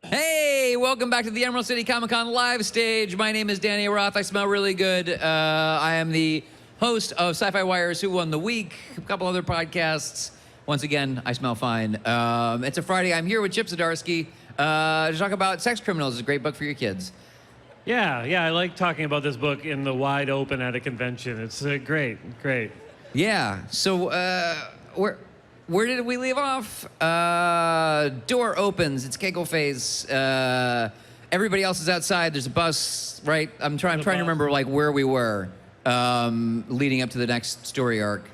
Hey, welcome back to the Emerald City Comicon live stage. My name is Dany Roth. I smell really good. I am the host of SYFY WIRE's Who Won the Week, a couple other podcasts. Once again, I smell fine. It's a Friday. I'm here with Chip Zdarsky to talk about Sex Criminals. It's a great book for your kids. Yeah, I like talking about this book in the wide open at a convention. It's great. Yeah. So where did we leave off? Door opens. It's Kegel phase. Everybody else is outside. There's a bus, right? I'm trying to remember like where we were leading up to the next story arc.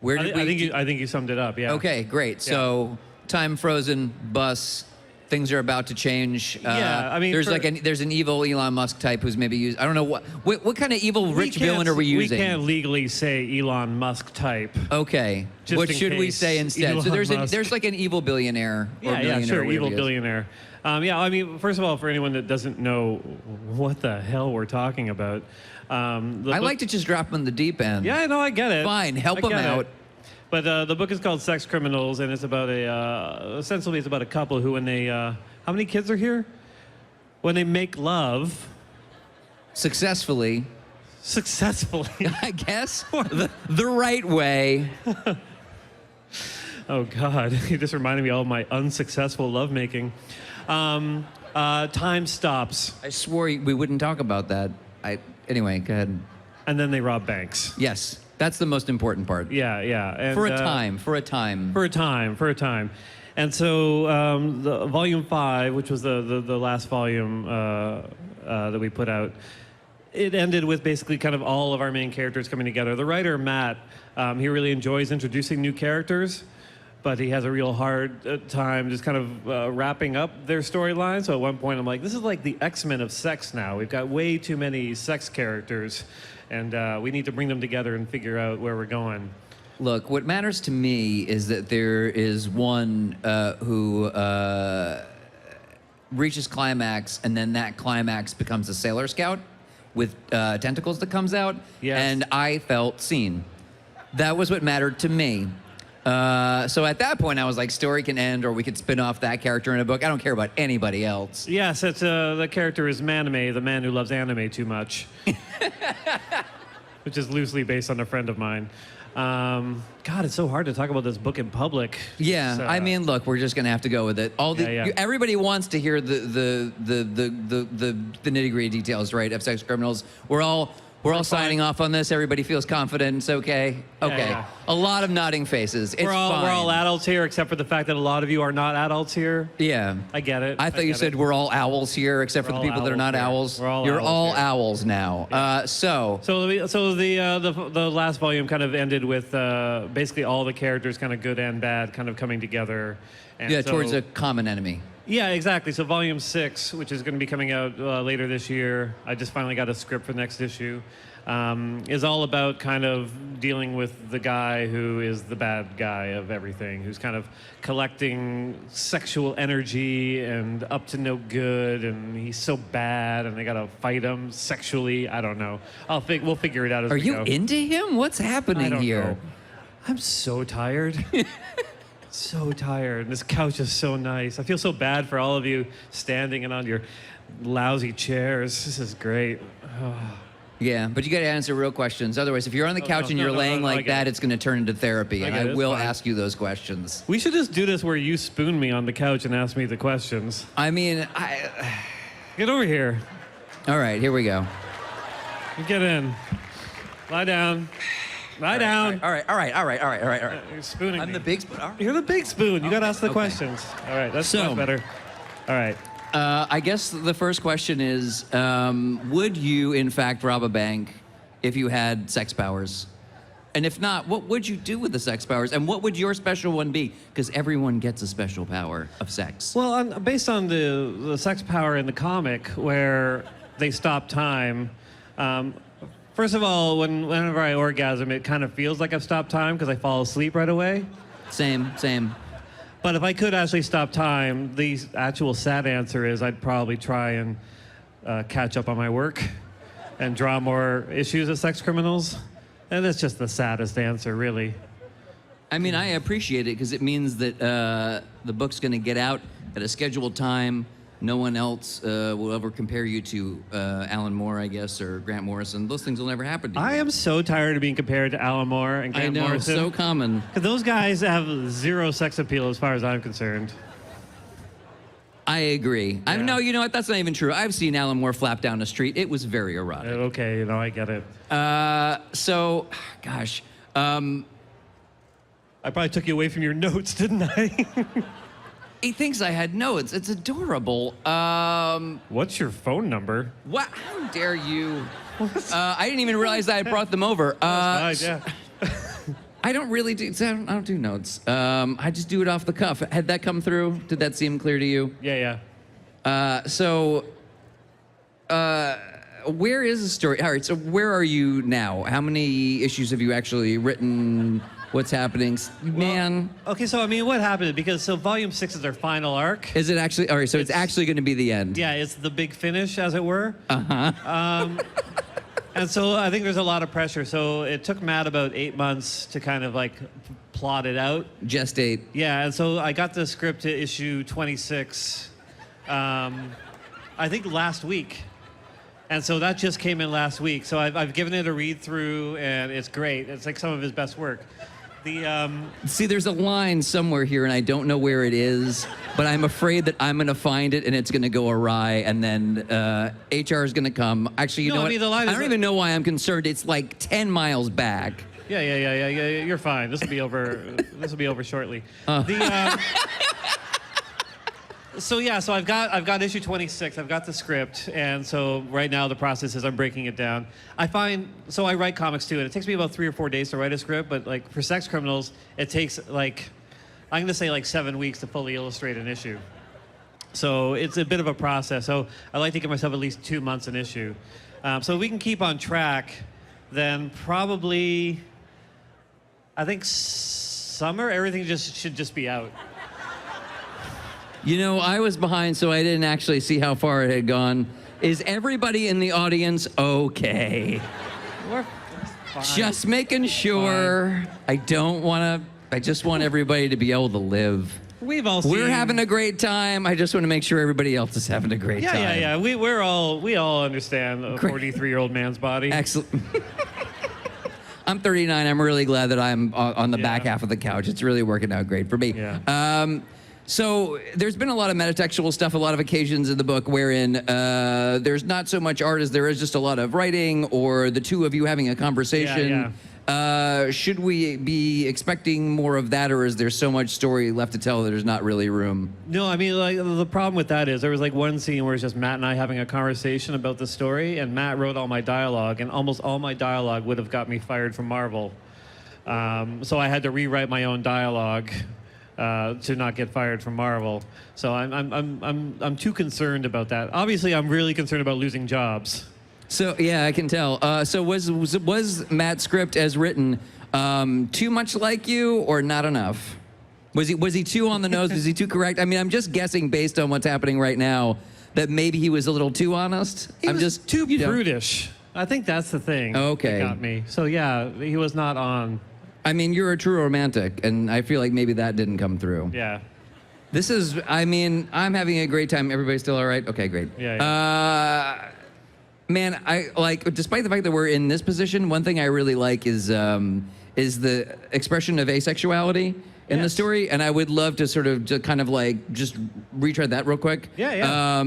Where did I think you summed it up. Yeah. Okay, great. Yeah. So time frozen, bus. Things are about to change. Yeah, I mean, there's an evil Elon Musk type who's maybe used. I don't know what kind of evil rich villain are we using? We can't legally say Elon Musk type. Okay. What should we say instead? Elon So Musk. there's like an evil billionaire. Or Yeah, sure, evil billionaire. Yeah, I mean, first of all, for anyone that doesn't know what the hell we're talking about, I like to just drop them in the deep end. Yeah, no, I get it. Fine, help them out. But the book is called Sex Criminals, and it's about essentially it's about a couple who, when they, how many kids are here? When they make love. Successfully, I guess, the right way. Oh, God, you just reminded me of all my unsuccessful lovemaking. Time stops. I swore we wouldn't talk about that. Anyway, go ahead. And then they rob banks. Yes. That's the most important part. Yeah. And, for a time. And so the volume 5, which was the last volume that we put out, it ended with basically kind of all of our main characters coming together. The writer, Matt, he really enjoys introducing new characters, but he has a real hard time just kind of wrapping up their storyline. So at one point I'm like, this is like the X-Men of sex now. We've got way too many sex characters. And we need to bring them together and figure out where we're going. Look, what matters to me is that there is one who reaches climax, and then that climax becomes a Sailor Scout with tentacles that comes out. Yes. And I felt seen. That was what mattered to me. So at that point, I was like, story can end, or we could spin off that character in a book. I don't care about anybody else. Yes, it's, the character is Manime, the man who loves anime too much. Which is loosely based on a friend of mine. God, it's so hard to talk about this book in public. Yeah, So, I mean, look, we're just gonna have to go with it. Everybody wants to hear the nitty-gritty details, right, of Sex Criminals. We're all signing off on this. Everybody feels confident. It's okay. Okay. Yeah. A lot of nodding faces. It's fine. We're all adults here, except for the fact that a lot of you are not adults here. Yeah. I get it. I thought you said we're all owls here, except for the people that are not owls. You're all owls now. Yeah. So the last volume kind of ended with basically all the characters, kind of good and bad, kind of coming together. And towards a common enemy. Yeah, exactly. So volume 6, which is going to be coming out later this year, I just finally got a script for next issue, is all about kind of dealing with the guy who is the bad guy of everything, who's kind of collecting sexual energy and up to no good, and he's so bad, and they got to fight him sexually. I don't know. We'll figure it out as we go. Are you into him? What's happening I don't here? know. I'm so tired. So tired. This couch is so nice. I feel so bad for all of you standing and on your lousy chairs. This is great. Oh. Yeah, but you got to answer real questions. Otherwise, if you're on the couch and you're laying like that, it's going to turn into therapy, and I will ask you those questions. We should just do this where you spoon me on the couch and ask me the questions. I mean, Get over here. All right, here we go. Get in. Lie down. Lie down. All right. You're spooning I'm me. the big spoon. You're the big spoon. You got to ask the questions. All right, that's much better. All right. I guess the first question is, would you, in fact, rob a bank if you had sex powers? And if not, what would you do with the sex powers? And what would your special one be? Because everyone gets a special power of sex. Well, based on the sex power in the comic where they stop time, first of all, whenever I orgasm, it kind of feels like I've stopped time because I fall asleep right away. Same. But if I could actually stop time, the actual sad answer is I'd probably try and catch up on my work and draw more issues of Sex Criminals. And that's just the saddest answer, really. I mean, I appreciate it because it means that the book's going to get out at a scheduled time. no one else will ever compare you to Alan Moore, I guess, or Grant Morrison. Those things will never happen to you. I am so tired of being compared to Alan Moore and Grant I know, Morrison. so common. 'Cause those guys have zero sex appeal as far as I'm concerned. I agree. Yeah. No, you know what? That's not even true. I've seen Alan Moore flap down the street. It was very erotic. Okay, I get it. So, gosh. I probably took you away from your notes, didn't I? He thinks I had notes. It's adorable. What's your phone number? What? How dare you? I didn't even realize that I brought them over. Nice, yeah. I don't really do. I don't do notes. I just do it off the cuff. Had that come through? Did that seem clear to you? Yeah. Where is the story? All right. So where are you now? How many issues have you actually written? What's happening, man? Okay, so I mean, what happened? Because Volume 6 is our final arc. Is it actually? All right. So it's actually going to be the end. Yeah, it's the big finish, as it were. Uh-huh. And so I think there's a lot of pressure. So it took Matt about 8 months to kind of like plot it out. Gestate. Yeah, and so I got the script to issue 26, I think last week. And so that just came in last week. So I've given it a read through, and it's great. It's like some of his best work. See, there's a line somewhere here, and I don't know where it is, but I'm afraid that I'm going to find it, and it's going to go awry, and then HR is going to come. Actually, you know what? The line I don't even know why I'm concerned. It's like 10 miles back. Yeah. You're fine. This will be over. This will be over shortly. So I've got issue 26. I've got the script, and so right now the process is I'm breaking it down. I write comics too, and it takes me about 3 or 4 days to write a script. But like for Sex Criminals, it takes like I'm gonna say like 7 weeks to fully illustrate an issue. So it's a bit of a process. So I like to give myself at least 2 months an issue. So if we can keep on track, then probably I think summer everything should just be out. You know, I was behind, so I didn't actually see how far it had gone. Is everybody in the audience okay? We're fine. Just making sure. I just want everybody to be able to live. We've all seen... We're having a great time. I just want to make sure everybody else is having a great time. Yeah. We all understand a 43-year-old man's body. Excellent. I'm 39. I'm really glad that I'm on the back half of the couch. It's really working out great for me. Yeah. So there's been a lot of metatextual stuff, a lot of occasions in the book wherein there's not so much art as there is just a lot of writing or the two of you having a conversation. Should we be expecting more of that, or is there so much story left to tell that there's not really room? No, I mean, like, the problem with that is there was like one scene where it's just Matt and I having a conversation about the story, and Matt wrote all my dialogue, and almost all my dialogue would have got me fired from Marvel. So I had to rewrite my own dialogue to not get fired from Marvel. So I'm too concerned about that. Obviously, I'm really concerned about losing jobs. So yeah, I can tell. So was Matt's script as written too much like you or not enough? Was he too on the nose? Was he too correct? I mean, I'm just guessing based on what's happening right now that maybe he was a little too honest. He was just too prudish. I think that's the thing. Okay. That got me. So yeah, he was not on. I mean, you're a true romantic, and I feel like maybe that didn't come through. Yeah. This is, I mean, I'm having a great time. Everybody's still all right? Okay, great. Yeah. Man, I like, despite the fact that we're in this position, one thing I really like is the expression of asexuality in the story, and I would love to sort of kind of like just retread that real quick. Yeah.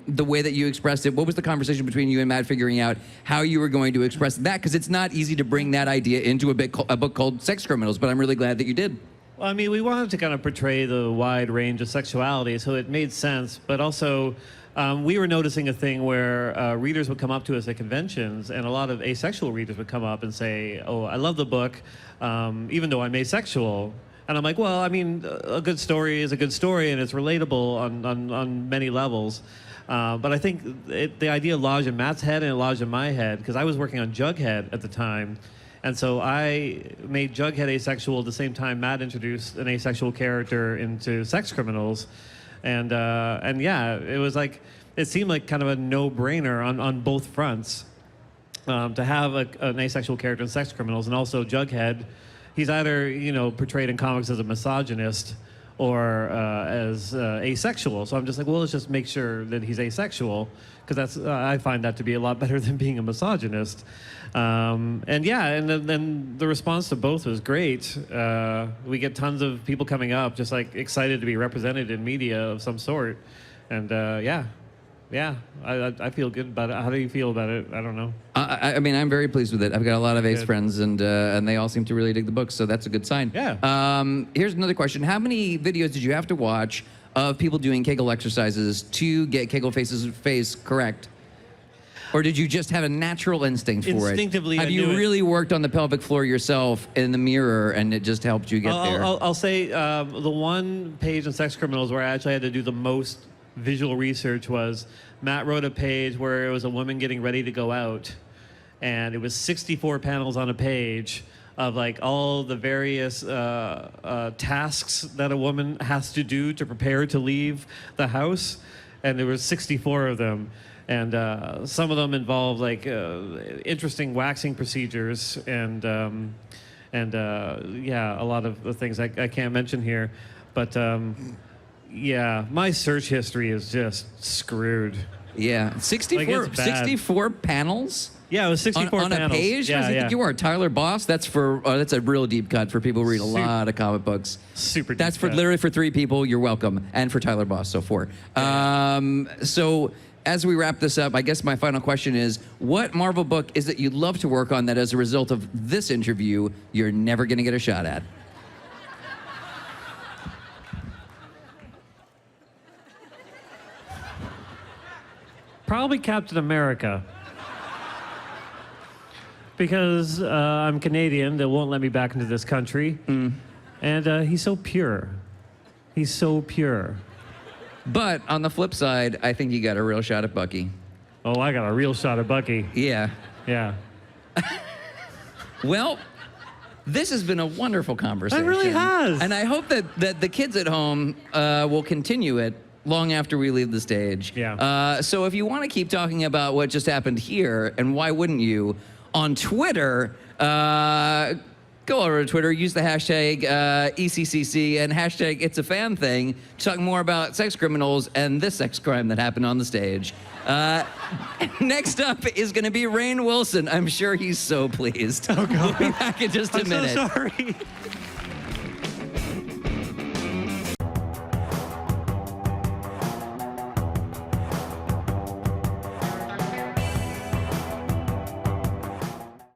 The way that you expressed it, what was the conversation between you and Matt figuring out how you were going to express that? Because it's not easy to bring that idea into a book called Sex Criminals, but I'm really glad that you did. Well, I mean, we wanted to kind of portray the wide range of sexuality, so it made sense, but also we were noticing a thing where readers would come up to us at conventions, and a lot of asexual readers would come up and say, oh, I love the book, even though I'm asexual. And I'm like, well, I mean, a good story is a good story, and it's relatable on many levels. But I think the idea lodged in Matt's head and it lodged in my head, because I was working on Jughead at the time. And so I made Jughead asexual at the same time Matt introduced an asexual character into Sex Criminals. And yeah, it was like, it seemed like kind of a no-brainer on both fronts to have an asexual character in Sex Criminals, and also Jughead. He's either, portrayed in comics as a misogynist, or as asexual. So I'm just like, well, let's just make sure that he's asexual, because that's I find that to be a lot better than being a misogynist. And yeah, and then the response to both was great. We get tons of people coming up, just like excited to be represented in media of some sort. And yeah, I feel good about it. How do you feel about it? I don't know. I mean, I'm very pleased with it. I've got a lot of ace friends, and they all seem to really dig the book, so that's a good sign. Yeah. Here's another question. How many videos did you have to watch of people doing Kegel exercises to get Kegel face correct? Or did you just have a natural instinct for it? Instinctively, Have I you knew it. really worked on the pelvic floor yourself in the mirror, and it just helped you get there? I'll say the one page in Sex Criminals where I actually had to do the most visual research was Matt wrote a page where it was a woman getting ready to go out, and it was 64 panels on a page of like all the various tasks that a woman has to do to prepare to leave the house, and there was 64 of them. And some of them involve like interesting waxing procedures and yeah, a lot of the things I can't mention here. But yeah, my search history is just screwed. Yeah, 64, it's bad. 64 panels? Yeah, it was 64 on a panels. page? Yeah, What do you think you are, Tyler Boss? That's for that's a real deep cut for people who read a lot of comic books. Super deep That's for cut. literally for 3 people. You're welcome, and for Tyler Boss, so 4. So as we wrap this up, I guess my final question is: what Marvel book is it you'd love to work on that, as a result of this interview, you're never going to get a shot at? Probably Captain America. Because I'm Canadian, they won't let me back into this country. And he's so pure. He's so pure. But on the flip side, I think you got a real shot at Bucky. Oh, I got a real shot at Bucky. Yeah. Yeah. Well, this has been a wonderful conversation. It really has. And I hope that the kids at home will continue it long after we leave the stage. Yeah. So if you want to keep talking about what just happened here, and why wouldn't you, on Twitter, go over to Twitter, use the hashtag ECCC and hashtag It's a Fan Thing to talk more about sex criminals and this sex crime that happened on the stage. Next up is going to be Rainn Wilson. I'm sure he's so pleased. Oh, God. We'll be back in just a minute. I'm so sorry.